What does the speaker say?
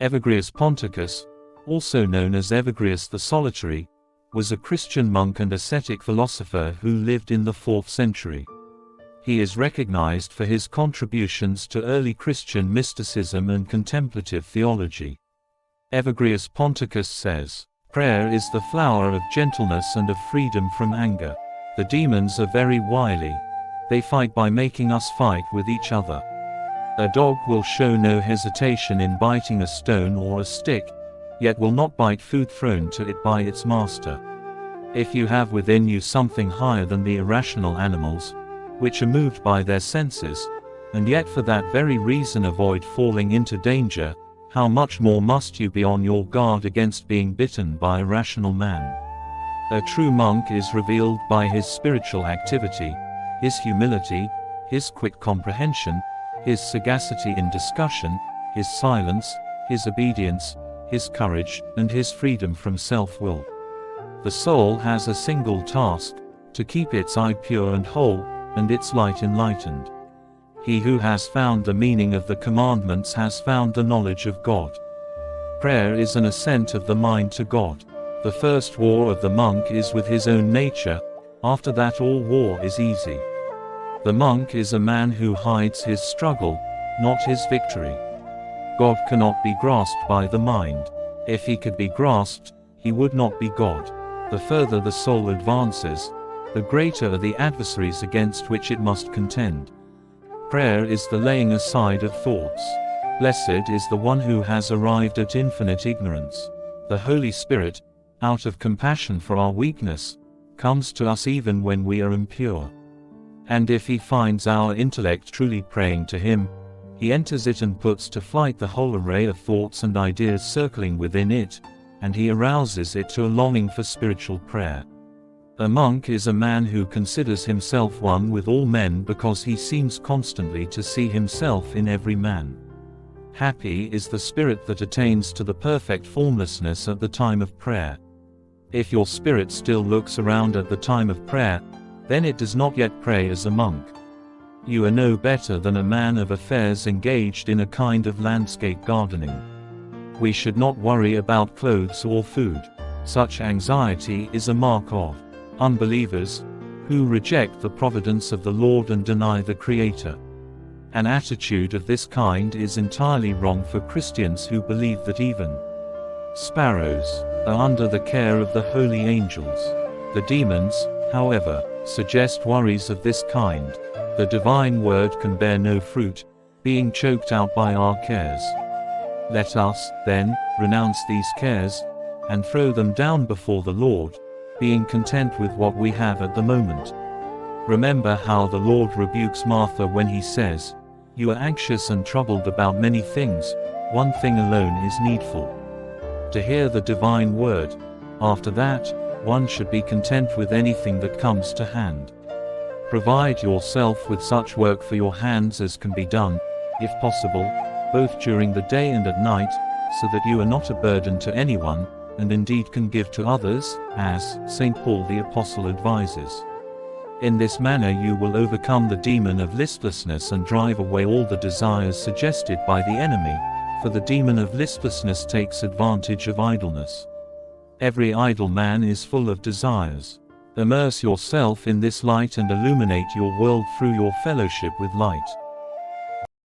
Evagrius Ponticus, also known as Evagrius the Solitary, was a Christian monk and ascetic philosopher who lived in the 4th century. He is recognized for his contributions to early Christian mysticism and contemplative theology. Evagrius Ponticus says, "Prayer is the flower of gentleness and of freedom from anger. The demons are very wily. They fight by making us fight with each other. A dog will show no hesitation in biting a stone or a stick, yet will not bite food thrown to it by its master. If you have within you something higher than the irrational animals, which are moved by their senses, and yet for that very reason avoid falling into danger, how much more must you be on your guard against being bitten by a rational man? A true monk is revealed by his spiritual activity, his humility, his quick comprehension, his sagacity in discussion, his silence, his obedience, his courage, and his freedom from self-will. The soul has a single task, to keep its eye pure and whole, and its light enlightened. He who has found the meaning of the commandments has found the knowledge of God. Prayer is an ascent of the mind to God. The first war of the monk is with his own nature, after that all war is easy. The monk is a man who hides his struggle, not his victory. God cannot be grasped by the mind. If he could be grasped, he would not be God. The further the soul advances, the greater are the adversaries against which it must contend. Prayer is the laying aside of thoughts. Blessed is the one who has arrived at infinite ignorance. The Holy Spirit, out of compassion for our weakness, comes to us even when we are impure. And if he finds our intellect truly praying to him, he enters it and puts to flight the whole array of thoughts and ideas circling within it, and he arouses it to a longing for spiritual prayer. A monk is a man who considers himself one with all men because he seems constantly to see himself in every man. Happy is the spirit that attains to the perfect formlessness at the time of prayer. If your spirit still looks around at the time of prayer, then it does not yet pray as a monk. You are no better than a man of affairs engaged in a kind of landscape gardening. We should not worry about clothes or food. Such anxiety is a mark of unbelievers, who reject the providence of the Lord and deny the Creator. An attitude of this kind is entirely wrong for Christians who believe that even sparrows are under the care of the holy angels. The demons, however, suggest worries of this kind. The divine word can bear no fruit, being choked out by our cares. Let us, then, renounce these cares, and throw them down before the Lord, being content with what we have at the moment. Remember how the Lord rebukes Martha when he says, "You are anxious and troubled about many things, one thing alone is needful." To hear the divine word. After that, one should be content with anything that comes to hand. Provide yourself with such work for your hands as can be done, if possible, both during the day and at night, so that you are not a burden to anyone, and indeed can give to others, as St. Paul the Apostle advises. In this manner you will overcome the demon of listlessness and drive away all the desires suggested by the enemy, for the demon of listlessness takes advantage of idleness. Every idle man is full of desires. Immerse yourself in this light and illuminate your world through your fellowship with light.